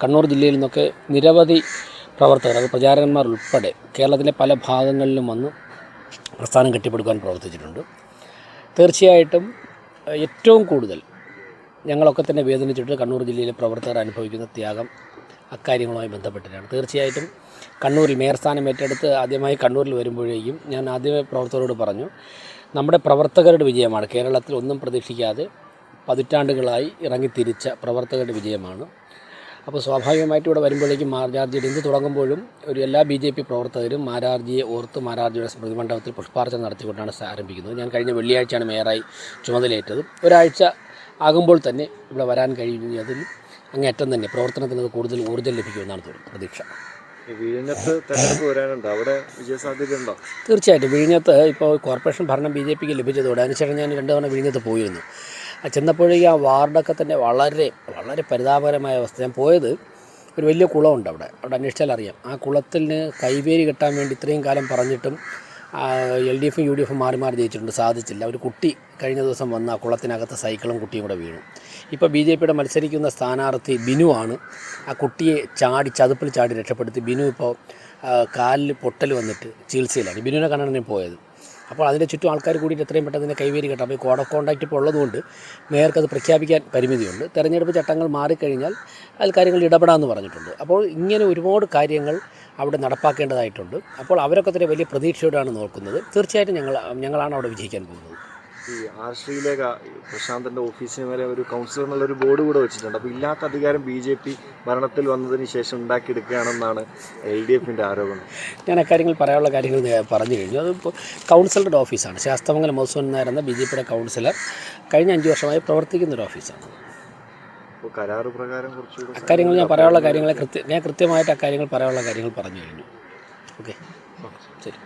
കണ്ണൂർ ജില്ലയിൽ നിന്നൊക്കെ നിരവധി പ്രവർത്തകർ, അത് പ്രചാരകന്മാർ ഉൾപ്പെടെ കേരളത്തിലെ പല ഭാഗങ്ങളിലും വന്ന് പ്രസ്ഥാനം കെട്ടിപ്പടുക്കാൻ പ്രവർത്തിച്ചിട്ടുണ്ട്. തീർച്ചയായിട്ടും ഏറ്റവും കൂടുതൽ ഞങ്ങളൊക്കെ തന്നെ വേദനിച്ചിട്ട് കണ്ണൂർ ജില്ലയിലെ പ്രവർത്തകർ അനുഭവിക്കുന്ന ത്യാഗം അക്കാര്യങ്ങളുമായി ബന്ധപ്പെട്ടിട്ടാണ്. തീർച്ചയായിട്ടും കണ്ണൂരിൽ മേയർ സ്ഥാനം ഏറ്റെടുത്ത് ആദ്യമായി കണ്ണൂരിൽ വരുമ്പോഴേക്കും ഞാൻ ആദ്യമേ പ്രവർത്തകരോട് പറഞ്ഞു, നമ്മുടെ പ്രവർത്തകരുടെ വിജയമാണ്. കേരളത്തിൽ ഒന്നും പ്രതീക്ഷിക്കാതെ പതിറ്റാണ്ടുകളായി ഇറങ്ങിത്തിരിച്ച പ്രവർത്തകരുടെ വിജയമാണ്. അപ്പോൾ സ്വാഭാവികമായിട്ടും ഇവിടെ വരുമ്പോഴേക്കും മാരാർജിയുടെ എന്ത് തുടങ്ങുമ്പോഴും എല്ലാ BJP പ്രവർത്തകരും മാരാർജിയെ ഓർത്ത് മാരാർജിയുടെ സ്മൃതി മണ്ഡപത്തിൽ പുഷ്പാർച്ചന നടത്തിക്കൊണ്ടാണ് ആരംഭിക്കുന്നത്. ഞാൻ കഴിഞ്ഞ വെള്ളിയാഴ്ചയാണ് മേയറായി ചുമതലയേറ്റത്. ഒരാഴ്ച ആകുമ്പോൾ തന്നെ ഇവിടെ വരാൻ കഴിയുന്നതിൽ അങ്ങേയറ്റം തന്നെ പ്രവർത്തനത്തിന് കൂടുതൽ ഊർജ്ജം ലഭിക്കുമെന്നാണ് പ്രതീക്ഷ. വിഴിഞ്ഞത്ത് തെരഞ്ഞെടുപ്പ് വരാനുണ്ട്, അവിടെ വിജയസാധ്യത ഉണ്ടോ? തീർച്ചയായിട്ടും വിഴിഞ്ഞത്ത് ഇപ്പോൾ കോർപ്പറേഷൻ ഭരണം BJPക്ക് ലഭിച്ചതോടെ അതിനുശേഷം ഞാൻ 2 തവണ വിഴിഞ്ഞത്ത് പോയിരുന്നു. ചെന്നപ്പോഴേക്കും ആ വാർഡൊക്കെ തന്നെ വളരെ വളരെ പരിതാപകരമായ അവസ്ഥ. ഞാൻ പോയത് ഒരു വലിയ കുളമുണ്ട് അവിടെ അന്വേഷിച്ചാൽ അറിയാം. ആ കുളത്തിന് കൈവേരി കെട്ടാൻ വേണ്ടി ഇത്രയും കാലം പറഞ്ഞിട്ടും LDFും UDFും മാറി മാറി ജയിച്ചിട്ടുണ്ട്, സാധിച്ചില്ല. ഒരു കുട്ടി കഴിഞ്ഞ ദിവസം വന്ന് ആ കുളത്തിനകത്ത് സൈക്കിളും കുട്ടിയും കൂടെ വീണു. ഇപ്പോൾ BJPയുടെ മത്സരിക്കുന്ന സ്ഥാനാർത്ഥി ബിനു ആണ് ആ കുട്ടിയെ ചതുപ്പിൽ ചാടി രക്ഷപ്പെടുത്തി. ബിനു ഇപ്പോൾ കാലിൽ പൊട്ടൽ വന്നിട്ട് ചികിത്സയിലാണ്. ബിനുവിനെ കാണാനാണ് ഞാൻ പോയത്. അപ്പോൾ അതിൻ്റെ ചുറ്റും ആൾക്കാർ കൂടിയിട്ട് എത്രയും പെട്ടെന്ന് തന്നെ കൈവേരി കെട്ടാം. അപ്പോൾ ഈ കോഡ് ഓഫ് കോണ്ടാക്റ്റ് ഇപ്പോൾ ഉള്ളതുകൊണ്ട് മേയർക്ക് അത് പ്രഖ്യാപിക്കാൻ പരിമിതിയുണ്ട്. തെരഞ്ഞെടുപ്പ് ചട്ടങ്ങൾ മാറിക്കഴിഞ്ഞാൽ അതിൽ കാര്യങ്ങൾ ഇടപെടാമെന്ന് പറഞ്ഞിട്ടുണ്ട്. അപ്പോൾ ഇങ്ങനെ ഒരുപാട് കാര്യങ്ങൾ അവിടെ നടപ്പാക്കേണ്ടതായിട്ടുണ്ട്. അപ്പോൾ അവരൊക്കെ തന്നെ വലിയ പ്രതീക്ഷയോടാണ് നോക്കുന്നത്. തീർച്ചയായിട്ടും ഞങ്ങളാണ് അവിടെ വിജയിക്കാൻ പോകുന്നത്. ഈ ആർശ്രീയിലെ പ്രശാന്തൻ്റെ ഓഫീസിന് മേലെ ഒരു കൗൺസിലർ എന്നുള്ളൊരു ബോർഡ് കൂടെ വെച്ചിട്ടുണ്ട്. അപ്പോൾ ഇല്ലാത്ത അധികാരം BJP ഭരണത്തിൽ വന്നതിന് ശേഷം ഉണ്ടാക്കിയെടുക്കുകയാണെന്നാണ് LDFിൻ്റെ ആരോപണം. ഞാൻ അക്കാര്യങ്ങൾ പറയാനുള്ള കാര്യങ്ങൾ പറഞ്ഞു കഴിഞ്ഞു. അതിപ്പോൾ കൗൺസിലറുടെ ഓഫീസാണ്. ശാസ്തമംഗലം മൗസൂൻ നായരെന്ന BJPയുടെ കൗൺസിലർ കഴിഞ്ഞ 5 വർഷമായി പ്രവർത്തിക്കുന്നൊരു ഓഫീസാണ്. അപ്പോൾ കരാറ് പ്രകാരം കുറച്ചുകൂടെ അക്കാര്യങ്ങൾ ഞാൻ പറയാനുള്ള കാര്യങ്ങളെ കൃത്യമായിട്ട് അക്കാര്യങ്ങൾ പറയാനുള്ള കാര്യങ്ങൾ പറഞ്ഞു കഴിഞ്ഞു. ഓക്കെ, ശരി.